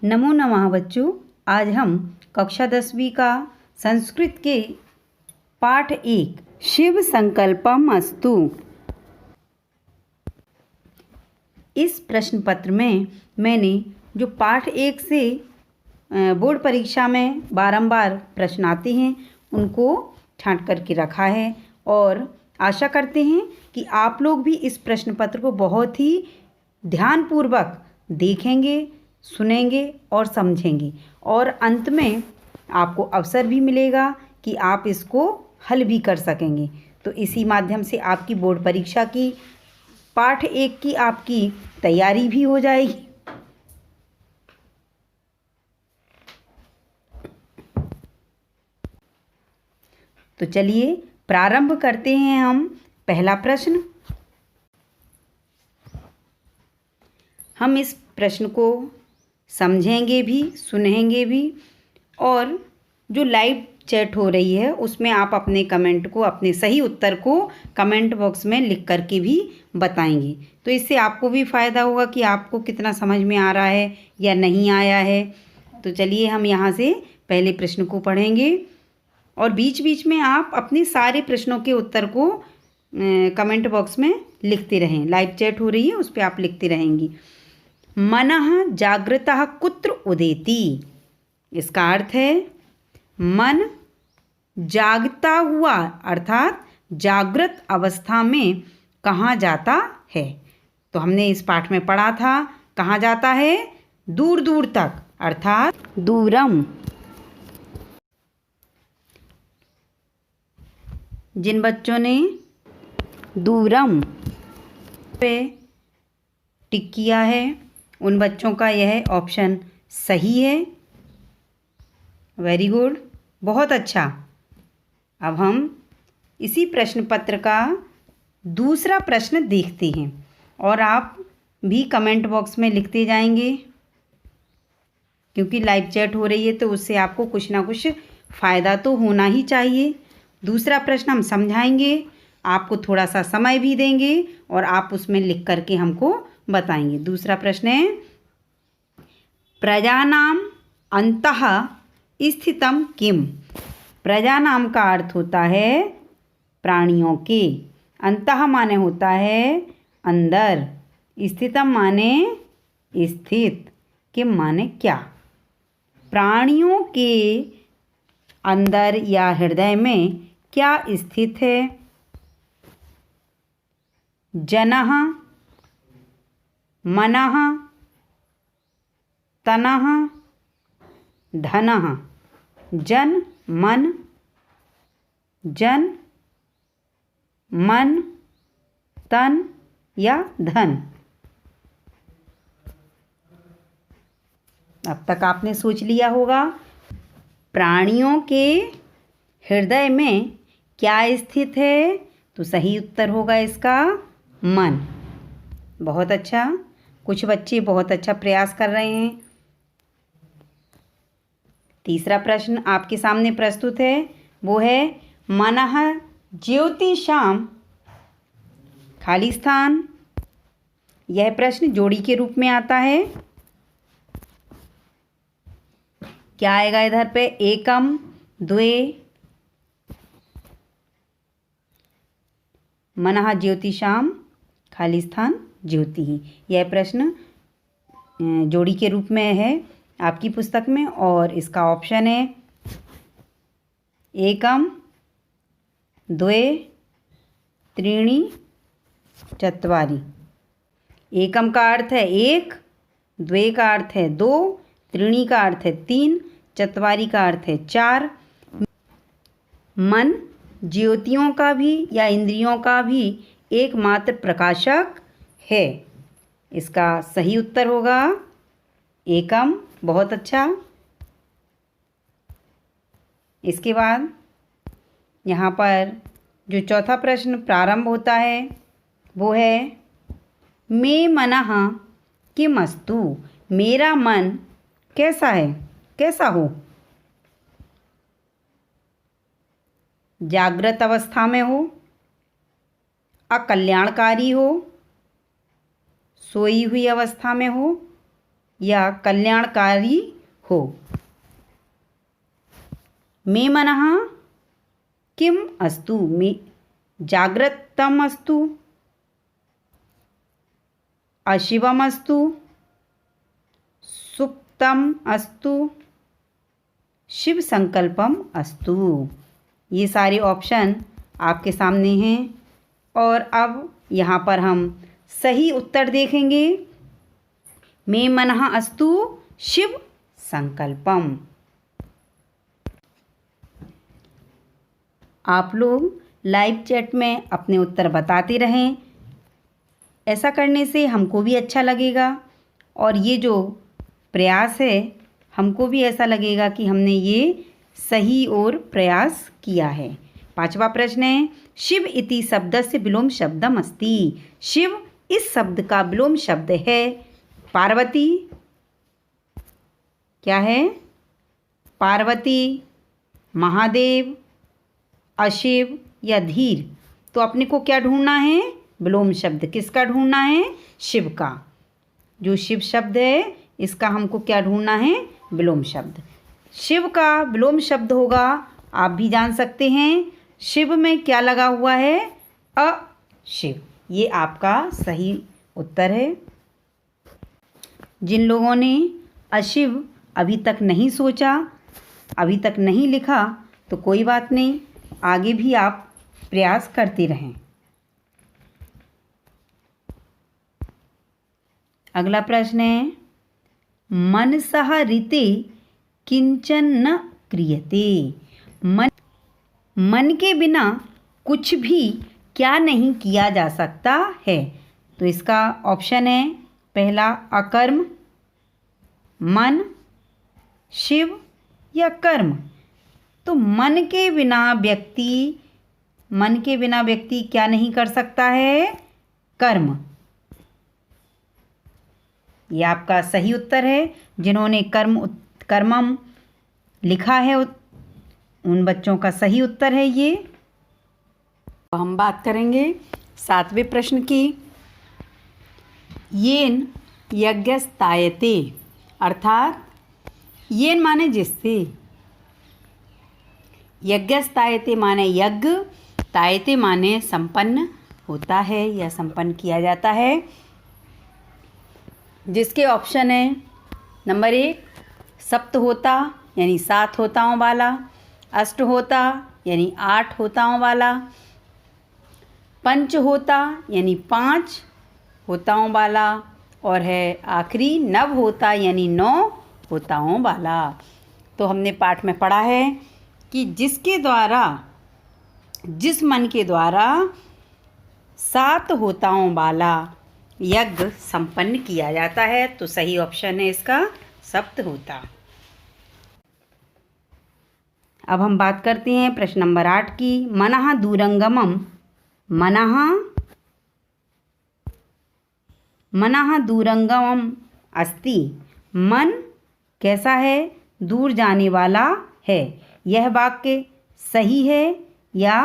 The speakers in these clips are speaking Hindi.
नमो नमः बच्चों। आज हम कक्षा 10वीं का संस्कृत के पाठ 1 शिव संकल्पम अस्तु इस प्रश्न पत्र में मैंने जो पाठ 1 से बोर्ड परीक्षा में बारंबार प्रश्न आते हैं उनको छांट करके रखा है और आशा करते हैं कि आप लोग भी इस प्रश्न पत्र को बहुत ही ध्यानपूर्वक देखेंगे, सुनेंगे और समझेंगे और अंत में आपको अवसर भी मिलेगा कि आप इसको हल भी कर सकेंगे। तो इसी माध्यम से आपकी बोर्ड परीक्षा की पाठ 1 की आपकी तैयारी भी हो जाएगी। तो चलिए प्रारंभ करते हैं हम। पहला प्रश्न, हम इस प्रश्न को समझेंगे भी, सुनेंगे भी और जो लाइव चैट हो रही है उसमें आप अपने कमेंट को, अपने सही उत्तर को कमेंट बॉक्स में लिख करके भी बताएंगे। तो इससे आपको भी फ़ायदा होगा कि आपको कितना समझ में आ रहा है या नहीं आया है। तो चलिए हम यहाँ से पहले प्रश्न को पढ़ेंगे और बीच बीच में आप अपने सारे प्रश्नों के उत्तर को कमेंट बॉक्स में लिखते रहें। लाइव चैट हो रही है उस पर आप लिखते रहेंगी। मनः जागृतः कुत्र उदेति, इसका अर्थ है मन जागता हुआ अर्थात जागृत अवस्था में कहाँ जाता है। तो हमने इस पाठ में पढ़ा था कहाँ जाता है, दूर दूर तक अर्थात दूरम। जिन बच्चों ने दूरम पे टिक किया है उन बच्चों का यह ऑप्शन सही है। वेरी गुड, बहुत अच्छा। अब हम इसी प्रश्न पत्र का दूसरा प्रश्न देखते हैं और आप भी कमेंट बॉक्स में लिखते जाएंगे क्योंकि लाइव चैट हो रही है तो उससे आपको कुछ ना कुछ फ़ायदा तो होना ही चाहिए। दूसरा प्रश्न हम समझाएंगे, आपको थोड़ा सा समय भी देंगे और आप उसमें लिख करके हमको बताएंगे। दूसरा प्रश्न है, प्रजानाम अंतः स्थितम किम। प्रजानाम का अर्थ होता है प्राणियों के, अंतः माने होता है अंदर, स्थितम माने स्थित, किम माने क्या। प्राणियों के अंदर या हृदय में क्या स्थित है। जनः, मनः, तनः, धनः। जन मन, जन मन, तन या धन। अब तक आपने सोच लिया होगा प्राणियों के हृदय में क्या स्थित है, तो सही उत्तर होगा इसका मन। बहुत अच्छा, कुछ बच्चे बहुत अच्छा प्रयास कर रहे हैं। तीसरा प्रश्न आपके सामने प्रस्तुत है, वो है मनः ज्योतिषाम खाली स्थान। यह प्रश्न जोड़ी के रूप में आता है। क्या आएगा इधर पे, एकम, द्वे, मनः ज्योतिषाम खाली स्थान ज्योति। यह प्रश्न जोड़ी के रूप में है आपकी पुस्तक में और इसका ऑप्शन है एकम, द्वे, त्रीणि, चत्वारि। एकम का अर्थ है एक, द्वे का अर्थ है दो, त्रीणि का अर्थ है तीन, चत्वारि का अर्थ है चार। मन ज्योतियों का भी या इंद्रियों का भी एकमात्र प्रकाशक है। इसका सही उत्तर होगा एकम। बहुत अच्छा। इसके बाद यहाँ पर जो चौथा प्रश्न प्रारंभ होता है वो है मे मनः किमस्तु। मेरा मन कैसा है, कैसा हो। जागृत अवस्था में हो, अकल्याणकारी हो, सोई हुई अवस्था में हो या कल्याणकारी हो। मे मनः किम अस्तु, मे जागृतम अस्तु, अशिवम अस्तु, सुप्तम अस्तु, शिव संकल्पम अस्तु। ये सारे ऑप्शन आपके सामने हैं और अब यहाँ पर हम सही उत्तर देखेंगे। मे मनः अस्तु शिव संकल्पम। आप लोग लाइव चैट में अपने उत्तर बताते रहें। ऐसा करने से हमको भी अच्छा लगेगा और ये जो प्रयास है हमको भी ऐसा लगेगा कि हमने ये सही और प्रयास किया है। 5वां प्रश्न है, शिव इति शब्दस्य विलोम शब्दम अस्ति। शिव इस शब्द का विलोम शब्द है पार्वती। क्या है? पार्वती, महादेव, अशिव या धीर। तो अपने को क्या ढूंढना है? विलोम शब्द। किसका ढूंढना है? शिव का। जो शिव शब्द है इसका हमको क्या ढूंढना है? विलोम शब्द। शिव का विलोम शब्द होगा, आप भी जान सकते हैं, शिव में क्या लगा हुआ है? अशिव। ये आपका सही उत्तर है। जिन लोगों ने अशिव अभी तक नहीं सोचा, अभी तक नहीं लिखा, तो कोई बात नहीं, आगे भी आप प्रयास करते रहें। अगला प्रश्न है, मनसः ऋते किंचन न क्रियते। मन के बिना कुछ भी क्या नहीं किया जा सकता है? तो इसका ऑप्शन है पहला अकर्म, मन, शिव या कर्म। तो मन के बिना व्यक्ति क्या नहीं कर सकता है? कर्म। ये आपका सही उत्तर है। जिन्होंने कर्मम लिखा है उन बच्चों का सही उत्तर है ये। हम बात करेंगे 7वें प्रश्न की। येन यज्ञस्तायते, अर्थात येन माने जिससे, यज्ञस्तायते माने यज्ञ, तायते माने संपन्न होता है या संपन्न किया जाता है। जिसके ऑप्शन है नंबर 1 सप्त होता यानी 7 होताओं वाला, अष्ट होता यानी 8 होताओं वाला, पंच होता यानी 5 होताओं वाला, और है आखिरी नव होता यानी 9 होताओं वाला। तो हमने पाठ में पढ़ा है कि जिस मन के द्वारा 7 होताओं वाला यज्ञ संपन्न किया जाता है, तो सही ऑप्शन है इसका सप्त होता। अब हम बात करते हैं प्रश्न नंबर 8 की। मनः दूरंगमम, मनः दूरंगमम अस्ति। मन कैसा है? दूर जाने वाला है। यह वाक्य सही है या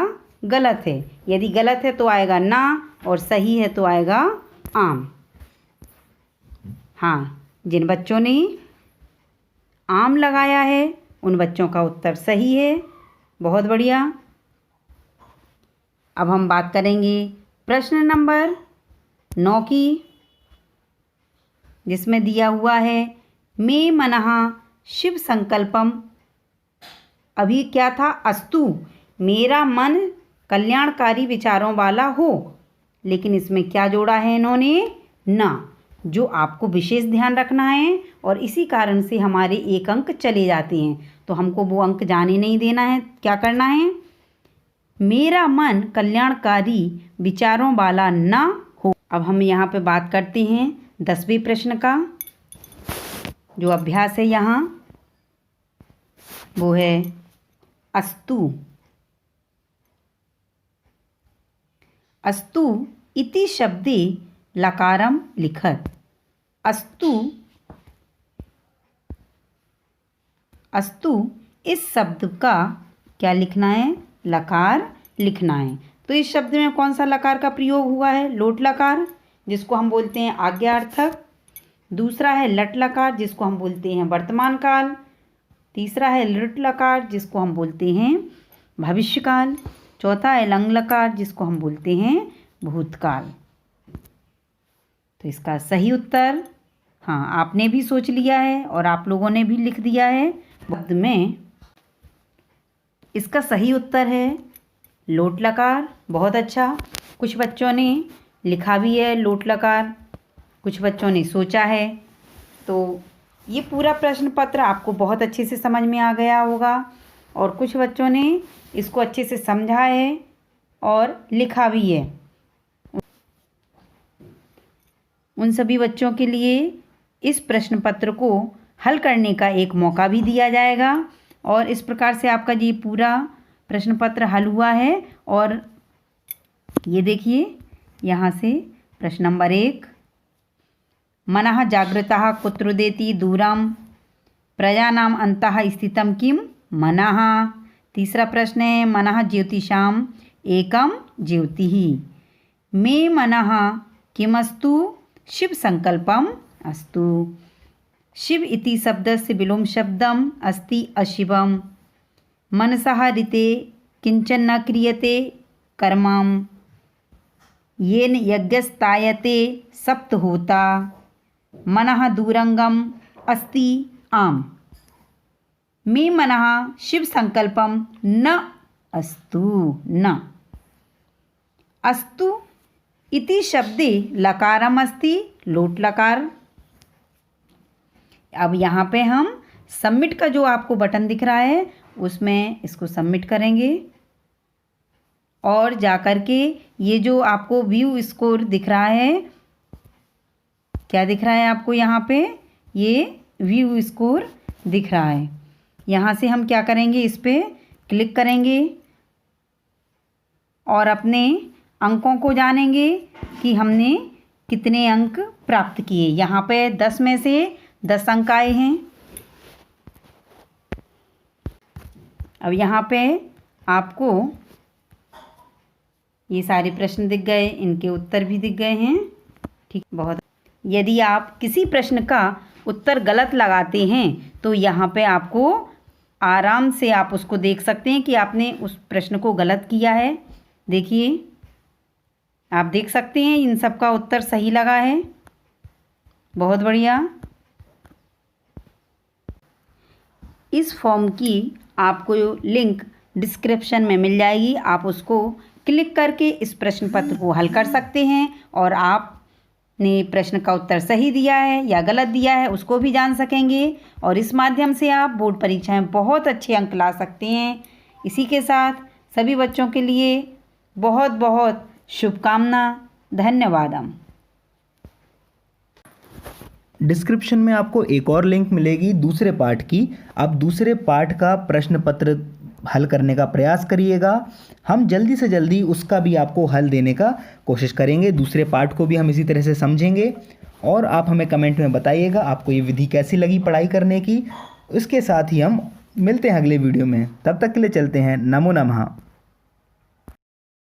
गलत है? यदि गलत है तो आएगा ना, और सही है तो आएगा आम। हाँ, जिन बच्चों ने आम लगाया है उन बच्चों का उत्तर सही है। बहुत बढ़िया। अब हम बात करेंगे प्रश्न नंबर 9 की, जिसमें दिया हुआ है मे मनः शिव संकल्पम। अभी क्या था? अस्तु, मेरा मन कल्याणकारी विचारों वाला हो। लेकिन इसमें क्या जोड़ा है इन्होंने? ना, जो आपको विशेष ध्यान रखना है, और इसी कारण से हमारे 1 अंक चले जाते हैं। तो हमको वो अंक जाने नहीं देना है। क्या करना है? मेरा मन कल्याणकारी विचारों वाला ना हो। अब हम यहाँ पे बात करते हैं 10वें प्रश्न का। जो अभ्यास है यहाँ वो है अस्तु। अस्तु इति शब्दे लकारम लिखत। अस्तु इस शब्द का क्या लिखना है? लकार लिखना है। तो इस शब्द में कौन सा लकार का प्रयोग हुआ है? लोट लकार, जिसको हम बोलते हैं आज्ञार्थक। दूसरा है लट लकार जिसको हम बोलते हैं वर्तमान काल। तीसरा है लृट लकार जिसको हम बोलते हैं भविष्यकाल। चौथा है लंग लकार जिसको हम बोलते हैं भूतकाल। तो इसका सही उत्तर, हाँ, आपने भी सोच लिया है और आप लोगों ने भी लिख दिया है शब्द में। इसका सही उत्तर है लोट लकार। बहुत अच्छा, कुछ बच्चों ने लिखा भी है लोट लकार, कुछ बच्चों ने सोचा है। तो ये पूरा प्रश्न पत्र आपको बहुत अच्छे से समझ में आ गया होगा और कुछ बच्चों ने इसको अच्छे से समझा है और लिखा भी है। उन सभी बच्चों के लिए इस प्रश्न पत्र को हल करने का एक मौका भी दिया जाएगा और इस प्रकार से आपका ये पूरा प्रश्न पत्र हल हुआ है। और ये देखिए यहाँ से प्रश्न नंबर 1, मनः जागृतः कुत्रोदेति दूरं प्रजानाम् अन्तः स्थितं किं मनः। तीसरा प्रश्न है मनः ज्योतिषाम् एकं ज्योतिः। मे मनः किमस्तु शिव संकल्पम अस्तु। शिव इति शब्दस्य विलोम शब्दम अस्ति अशिवम। मनसः ऋते किंचन न क्रियते कर्मं येन यज्ञस्तायते सप्त होता। मनः दूरंगम अस्ति आम। मे मनः शिव संकल्पम न अस्तु। न अस्तु इति शब्दे लकारम अस्ति लोट लकार। अब यहाँ पे हम सबमिट का जो आपको बटन दिख रहा है उसमें इसको सबमिट करेंगे और जाकर के ये जो आपको व्यू स्कोर दिख रहा है, क्या दिख रहा है आपको यहाँ पे, ये व्यू स्कोर दिख रहा है। यहाँ से हम क्या करेंगे, इस पर क्लिक करेंगे और अपने अंकों को जानेंगे कि हमने कितने अंक प्राप्त किए। यहाँ पे 10 में से 10 अंक आए हैं। अब यहाँ पे आपको ये सारे प्रश्न दिख गए, इनके उत्तर भी दिख गए हैं। ठीक, बहुत। यदि आप किसी प्रश्न का उत्तर गलत लगाते हैं तो यहाँ पे आपको आराम से आप उसको देख सकते हैं कि आपने उस प्रश्न को गलत किया है। देखिए, आप देख सकते हैं इन सब का उत्तर सही लगा है। बहुत बढ़िया। इस फॉर्म की आपको लिंक डिस्क्रिप्शन में मिल जाएगी, आप उसको क्लिक करके इस प्रश्न पत्र को हल कर सकते हैं और आपने प्रश्न का उत्तर सही दिया है या गलत दिया है उसको भी जान सकेंगे और इस माध्यम से आप बोर्ड परीक्षा में बहुत अच्छे अंक ला सकते हैं। इसी के साथ सभी बच्चों के लिए बहुत बहुत शुभकामना। धन्यवाद। डिस्क्रिप्शन में आपको एक और लिंक मिलेगी दूसरे पार्ट की। आप दूसरे पार्ट का प्रश्न पत्र हल करने का प्रयास करिएगा। हम जल्दी से जल्दी उसका भी आपको हल देने का कोशिश करेंगे। दूसरे पार्ट को भी हम इसी तरह से समझेंगे और आप हमें कमेंट में बताइएगा आपको ये विधि कैसी लगी पढ़ाई करने की। इसके साथ ही हम मिलते हैं अगले वीडियो में। तब तक के लिए चलते हैं। नमो नमः।